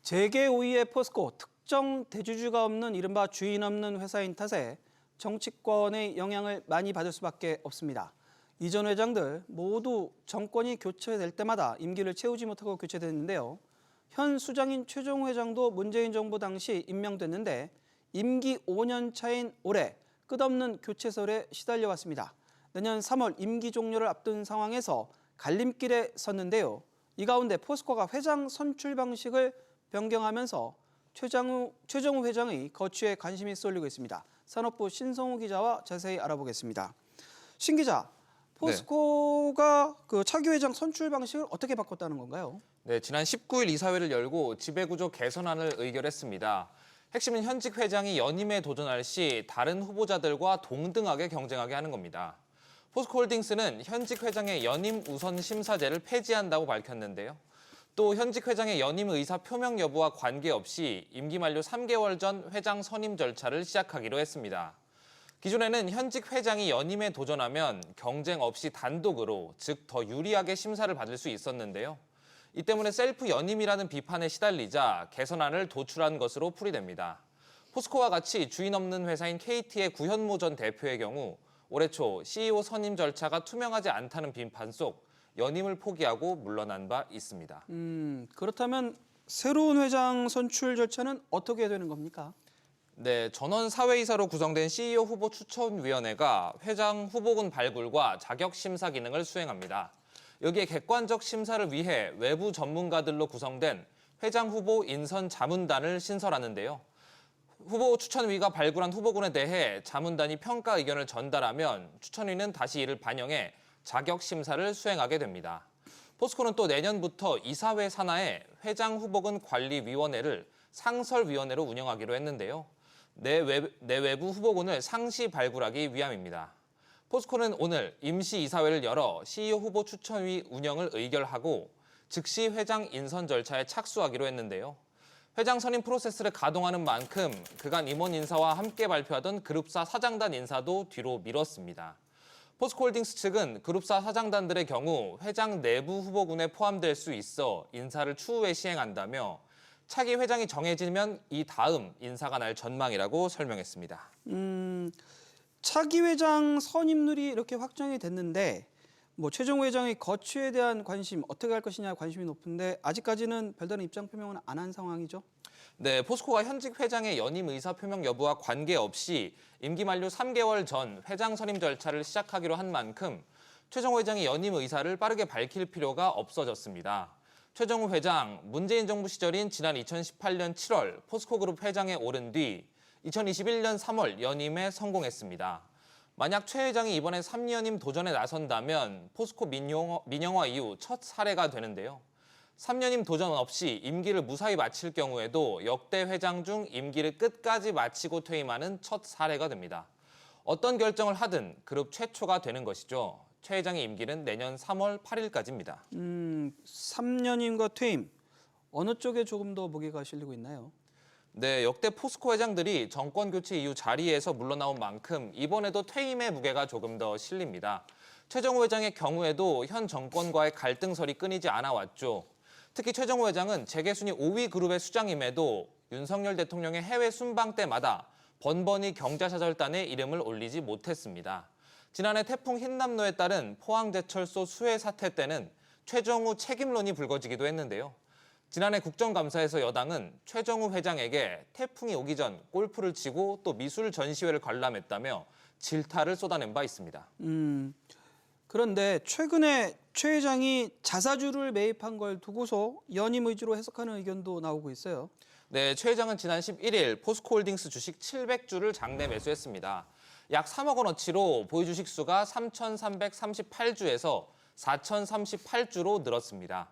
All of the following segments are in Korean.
재계 5위의 포스코, 특정 대주주가 없는 이른바 주인 없는 회사인 탓에 정치권의 영향을 많이 받을 수밖에 없습니다. 이전 회장들 모두 정권이 교체될 때마다 임기를 채우지 못하고 교체됐는데요. 현 수장인 최종우 회장도 문재인 정부 당시 임명됐는데 임기 5년 차인 올해 끝없는 교체설에 시달려왔습니다. 내년 3월 임기 종료를 앞둔 상황에서 갈림길에 섰는데요. 이 가운데 포스코가 회장 선출 방식을 변경하면서 최종우 회장의 거취에 관심이 쏠리고 있습니다. 산업부 신성우 기자와 자세히 알아보겠습니다. 신 기자, 포스코가 그 차기 회장 선출 방식을 어떻게 바꿨다는 건가요? 네, 지난 19일 이사회를 열고 지배구조 개선안을 의결했습니다. 핵심은 현직 회장이 연임에 도전할 시 다른 후보자들과 동등하게 경쟁하게 하는 겁니다. 포스코홀딩스는 현직 회장의 연임 우선 심사제를 폐지한다고 밝혔는데요. 또 현직 회장의 연임 의사 표명 여부와 관계없이 임기 만료 3개월 전 회장 선임 절차를 시작하기로 했습니다. 기존에는 현직 회장이 연임에 도전하면 경쟁 없이 단독으로, 즉 더 유리하게 심사를 받을 수 있었는데요. 이 때문에 셀프 연임이라는 비판에 시달리자 개선안을 도출한 것으로 풀이됩니다. 포스코와 같이 주인 없는 회사인 KT의 구현모 전 대표의 경우 올해 초 CEO 선임 절차가 투명하지 않다는 비판 속 연임을 포기하고 물러난 바 있습니다. 그렇다면 새로운 회장 선출 절차는 어떻게 되는 겁니까? 네, 전원 사회이사로 구성된 CEO 후보 추천위원회가 회장 후보군 발굴과 자격 심사 기능을 수행합니다. 여기에 객관적 심사를 위해 외부 전문가들로 구성된 회장 후보 인선 자문단을 신설하는데요. 후보 추천위가 발굴한 후보군에 대해 자문단이 평가 의견을 전달하면 추천위는 다시 이를 반영해 자격 심사를 수행하게 됩니다. 포스코는 또 내년부터 이사회 산하에 회장 후보군 관리위원회를 상설위원회로 운영하기로 했는데요. 내외부 후보군을 상시 발굴하기 위함입니다. 포스코는 오늘 임시 이사회를 열어 CEO 후보 추천위 운영을 의결하고 즉시 회장 인선 절차에 착수하기로 했는데요. 회장 선임 프로세스를 가동하는 만큼 그간 임원 인사와 함께 발표하던 그룹사 사장단 인사도 뒤로 미뤘습니다. 포스코홀딩스 측은 그룹사 사장단들의 경우 회장 내부 후보군에 포함될 수 있어 인사를 추후에 시행한다며 차기 회장이 정해지면 이 다음 인사가 날 전망이라고 설명했습니다. 차기 회장 선임률이 이렇게 확정이 됐는데 최종우 회장의 거취에 대한 관심, 어떻게 할 것이냐 관심이 높은데 아직까지는 별다른 입장 표명은 안 한 상황이죠? 네, 포스코가 현직 회장의 연임 의사 표명 여부와 관계없이 임기 만료 3개월 전 회장 선임 절차를 시작하기로 한 만큼 최종우 회장의 연임 의사를 빠르게 밝힐 필요가 없어졌습니다. 최종우 회장, 문재인 정부 시절인 지난 2018년 7월 포스코그룹 회장에 오른 뒤 2021년 3월 연임에 성공했습니다. 만약 최 회장이 이번에 3연임 도전에 나선다면 포스코 민영화 이후 첫 사례가 되는데요. 3연임 도전 없이 임기를 무사히 마칠 경우에도 역대 회장 중 임기를 끝까지 마치고 퇴임하는 첫 사례가 됩니다. 어떤 결정을 하든 그룹 최초가 되는 것이죠. 최 회장의 임기는 내년 3월 8일까지입니다. 3년임과 퇴임, 어느 쪽에 조금 더 무게가 실리고 있나요? 네, 역대 포스코 회장들이 정권 교체 이후 자리에서 물러나온 만큼 이번에도 퇴임의 무게가 조금 더 실립니다. 최종우 회장의 경우에도 현 정권과의 갈등설이 끊이지 않아 왔죠. 특히 최종우 회장은 재계순위 5위 그룹의 수장임에도 윤석열 대통령의 해외 순방 때마다 번번이 경자사절단에 이름을 올리지 못했습니다. 지난해 태풍 흰남노에 따른 포항제철소 수해 사태 때는 최종우 책임론이 불거지기도 했는데요. 지난해 국정감사에서 여당은 최종우 회장에게 태풍이 오기 전 골프를 치고 또 미술 전시회를 관람했다며 질타를 쏟아낸 바 있습니다. 그런데 최근에 최 회장이 자사주를 매입한 걸 두고서 연임 의지로 해석하는 의견도 나오고 있어요. 네, 최 회장은 지난 11일 포스코홀딩스 주식 700주를 장내 매수했습니다. 약 3억 원어치로 보유 주식 수가 3,338주에서 4,038주로 늘었습니다.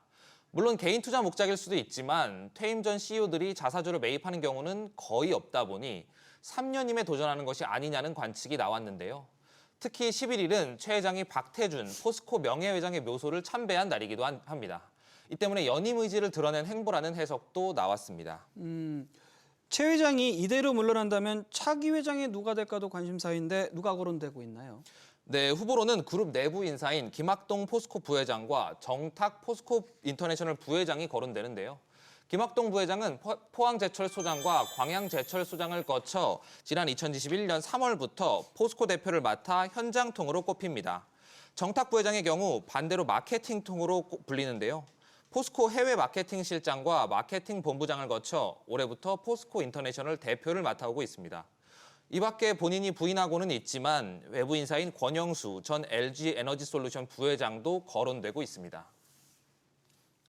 물론 개인 투자 목적일 수도 있지만 퇴임 전 CEO들이 자사주를 매입하는 경우는 거의 없다 보니 3년임에 도전하는 것이 아니냐는 관측이 나왔는데요. 특히 11일은 최 회장이 박태준 포스코 명예회장의 묘소를 참배한 날이기도 합니다. 이 때문에 연임 의지를 드러낸 행보라는 해석도 나왔습니다. 최 회장이 이대로 물러난다면 차기 회장이 누가 될까도 관심사인데 누가 거론되고 있나요? 네, 후보로는 그룹 내부 인사인 김학동 포스코 부회장과 정탁 포스코 인터내셔널 부회장이 거론되는데요. 김학동 부회장은 포항제철소장과 광양제철소장을 거쳐 지난 2021년 3월부터 포스코 대표를 맡아 현장통으로 꼽힙니다. 정탁 부회장의 경우 반대로 마케팅통으로 불리는데요. 포스코 해외 마케팅 실장과 마케팅 본부장을 거쳐 올해부터 포스코 인터내셔널 대표를 맡아오고 있습니다. 이 밖에 본인이 부인하고는 있지만 외부 인사인 권영수 전 LG 에너지솔루션 부회장도 거론되고 있습니다.